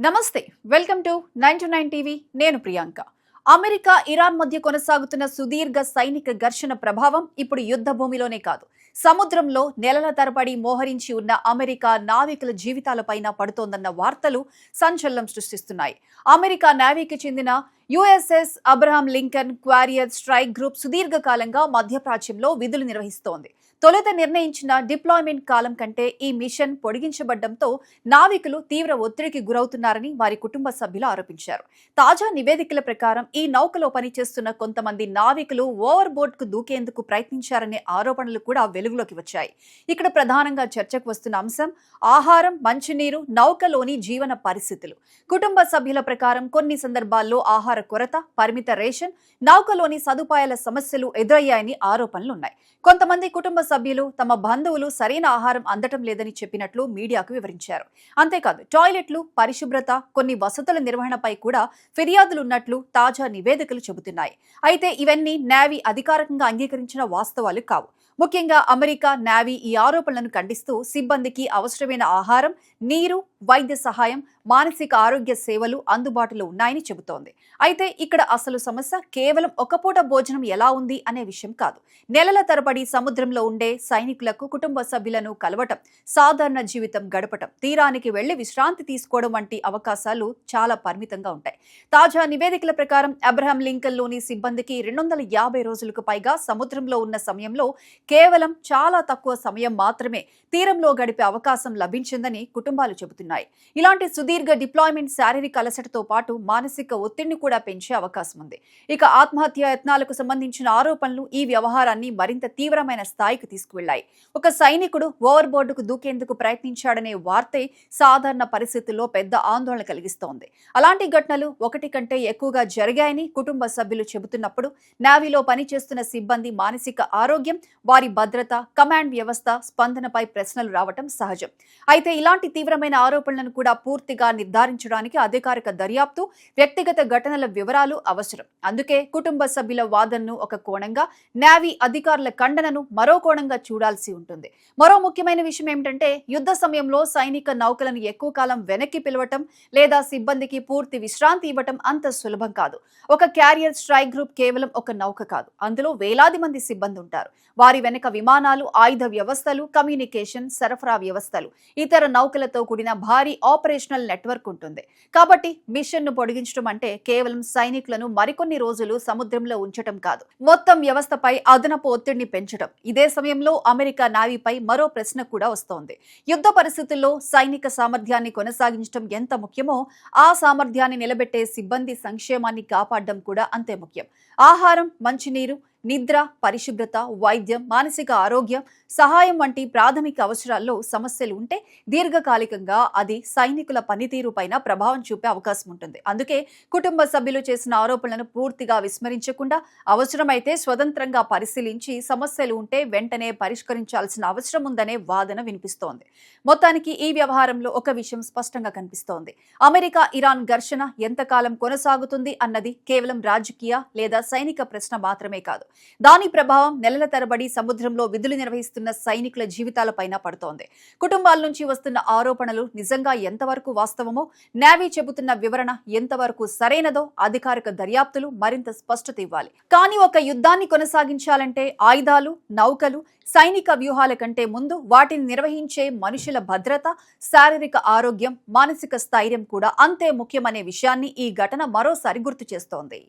నమస్తే welcome to 929 TV నేను Priyanka. America Iran మధ్య కొనసాగుతున్న సుదీర్ఘ సైనిక ఘర్షణ ప్రభావం ఇప్పుడు యుద్ధ భూమిలోనే కాదు, సముద్రంలో నెలల తరబడి మోహరించి ఉన్న అమెరికా నావికుల జీవితాలపైన పడుతోందన్న వార్తలు సంచలనం సృష్టిస్తున్నాయి. అమెరికా నేవీకి చెందిన USS Abraham Lincoln carrier strike group సుదీర్ఘకాలంగా మధ్యప్రాచ్యంలో విధులు నిర్వహిస్తోంది. తొలుత నిర్ణయించిన డిప్లాయ్మెంట్ కాలం కంటే ఈ మిషన్ పొడిగించబడ్డంతో నావికులు తీవ్ర ఒత్తిడికి గురవుతున్నారని వారి కుటుంబ సభ్యులు ఆరోపించారు. తాజా నివేదికల ప్రకారం ఈ నౌకలో పనిచేస్తున్న కొంతమంది నావికులు ఓవర్ బోర్డ్ కు దూకేందుకు ప్రయత్నించారనే ఆరోపణలు కూడా వెలుగులోకి వచ్చాయి. ఇక్కడ ప్రధానంగా చర్చకు వస్తున్న అంశం ఆహారం, మంచినీరు, నౌకలోని జీవన పరిస్థితులు. కుటుంబ సభ్యుల ప్రకారం కొన్ని సందర్భాల్లో ఆహార కొరత, పరిమిత రేషన్, నౌకలోని సదుపాయాల సమస్యలు ఎదురయ్యాయని ఆరోపణలున్నాయి. కొంతమంది కుటుంబ సభ్యులు తమ బంధువులు సరైన ఆహారం అందటం లేదని చెప్పినట్లు మీడియాకు వివరించారు. అంతేకాదు టాయిలెట్లు, పరిశుభ్రత, కొన్ని వసతుల నిర్వహణపై కూడా ఫిర్యాదులున్నట్లు తాజా నివేదికలు చెబుతున్నాయి. అయితే ఇవన్నీ నేవీ అధికారికంగా అంగీకరించిన వాస్తవాలు కావు. ముఖ్యంగా అమెరికా నేవీ ఈ ఆరోపణలను ఖండిస్తూ సిబ్బందికి అవసరమైన ఆహారం, నీరు, వైద్య సహాయం, మానసిక ఆరోగ్య సేవలు అందుబాటులో ఉన్నాయని చెబుతోంది. అయితే ఇక్కడ అసలు సమస్య కేవలం ఒక పూట భోజనం ఎలా ఉంది అనే విషయం కాదు. నెలల తరబడి సముద్రంలో ఉండే సైనికులకు కుటుంబ సభ్యులను కలవటం, సాధారణ జీవితం గడపటం, తీరానికి వెళ్లి విశ్రాంతి తీసుకోవడం వంటి అవకాశాలు చాలా పరిమితంగా ఉంటాయి. తాజా నివేదికల ప్రకారం అబ్రహాం లింకన్ లోని సిబ్బందికి 250 రోజులకు పైగా సముద్రంలో ఉన్న సమయంలో కేవలం చాలా తక్కువ సమయం మాత్రమే తీరంలో గడిపే అవకాశం లభించిందని కుటుంబాలు చెబుతున్నాయి. ఇలాంటి సుదీర్ఘ డిప్లాయ్మెంట్ శారీరక అలసటతో పాటు మానసిక ఒత్తిడిని కూడా పెంచే అవకాశం ఉంది. ఇక ఆత్మహత్య యత్నాలకు సంబంధించిన ఆరోపణలు ఈ వ్యవహారాన్ని మరింత తీవ్రమైన స్థాయికి తీసుకువెళ్లాయి. ఒక సైనికుడు ఓవర్ బోర్డుకు దూకేందుకు ప్రయత్నించాడనే వార్తే సాధారణ పరిస్థితుల్లో పెద్ద ఆందోళన కలిగిస్తోంది. అలాంటి ఘటనలు ఒకటి కంటే ఎక్కువగా జరిగాయని కుటుంబ సభ్యులు చెబుతున్నప్పుడు నేవీలో పనిచేస్తున్న సిబ్బంది మానసిక ఆరోగ్యం, వారి భద్రత, కమాండ్ వ్యవస్థ స్పందనపై ప్రశ్నలు రావటం సహజం. అయితే ఇలాంటి తీవ్రమైన ఆరోపణలను కూడా పూర్తిగా నిర్ధారించడానికి అధికారిక దర్యాప్తు, వ్యక్తిగత ఘటనల వివరాలు అవసరం. అందుకే కుటుంబ సభ్యుల వాదనను ఒక కోణంగా, నేవీ అధికారుల ఖండనను మరో కోణంగా చూడాల్సి ఉంటుంది. మరో ముఖ్యమైన విషయం ఏమిటంటే యుద్ధ సమయంలో సైనిక నౌకలను ఎక్కువ కాలం వెనక్కి పిలవటం లేదా సిబ్బందికి పూర్తి విశ్రాంతి ఇవ్వటం అంత సులభం కాదు. ఒక క్యారియర్ స్ట్రైక్ గ్రూప్ కేవలం ఒక నౌక కాదు, అందులో వేలాది మంది సిబ్బంది ఉంటారు. వారి వెనక విమానాలు, ఆయుధ వ్యవస్థలు, కమ్యూనికేషన్, సరఫరా వ్యవస్థలు, ఇతర నౌకలతో కూడిన భారీ ఆపరేషనల్ నెట్వర్క్ ఉంటుంది. కాబట్టి మిషన్ ను పొడిగించడం అంటే కేవలం సైనికులను మరికొన్ని రోజులు సముద్రంలో ఉంచటం కాదు, మొత్తం వ్యవస్థపై అదనపు ఒత్తిడిని పెంచడం. ఇదే సమయంలో అమెరికా నేవీపై మరో ప్రశ్న కూడా వస్తోంది. యుద్ధ పరిస్థితుల్లో సైనిక సామర్థ్యాన్ని కొనసాగించడం ఎంత ముఖ్యమో ఆ సామర్థ్యాన్ని నిలబెట్టే సిబ్బంది సంక్షేమాన్ని కాపాడడం కూడా అంతే ముఖ్యం. ఆహారం, మంచినీరు, నిద్ర, పరిశుభ్రత, వైద్యం, మానసిక ఆరోగ్యం, సహాయం వంటి ప్రాథమిక అవసరాల్లో సమస్యలు ఉంటే దీర్ఘకాలికంగా అది సైనికుల పనితీరు పైన ప్రభావం చూపే అవకాశం ఉంటుంది. అందుకే కుటుంబ సభ్యులు చేసిన ఆరోపణలను పూర్తిగా విస్మరించకుండా అవసరమైతే స్వతంత్రంగా పరిశీలించి సమస్యలు ఉంటే వెంటనే పరిష్కరించాల్సిన అవసరం ఉందనే వాదన వినిపిస్తోంది. మొత్తానికి ఈ వ్యవహారంలో ఒక విషయం స్పష్టంగా కనిపిస్తోంది. అమెరికా ఇరాన్ ఘర్షణ ఎంతకాలం కొనసాగుతుంది అన్నది కేవలం రాజకీయ లేదా సైనిక ప్రశ్న మాత్రమే కాదు. దాని ప్రభావం నెలల తరబడి సముద్రంలో విధులు నిర్వహిస్తున్న సైనికుల జీవితాలపైన పడుతోంది. కుటుంబాల నుంచి వస్తున్న ఆరోపణలు నిజంగా ఎంతవరకు వాస్తవమో, నేవీ చెబుతున్న వివరణ ఎంతవరకు సరైనదో అధికారిక దర్యాప్తులు మరింత స్పష్టత ఇవ్వాలి. కానీ ఒక యుద్ధాన్ని కొనసాగించాలంటే ఆయుధాలు, నౌకలు, సైనిక వ్యూహాల కంటే ముందు వాటిని నిర్వహించే మనుషుల భద్రత, శారీరక ఆరోగ్యం, మానసిక స్థైర్యం కూడా అంతే ముఖ్యమనే విషయాన్ని ఈ ఘటన మరోసారి గుర్తు చేస్తోంది.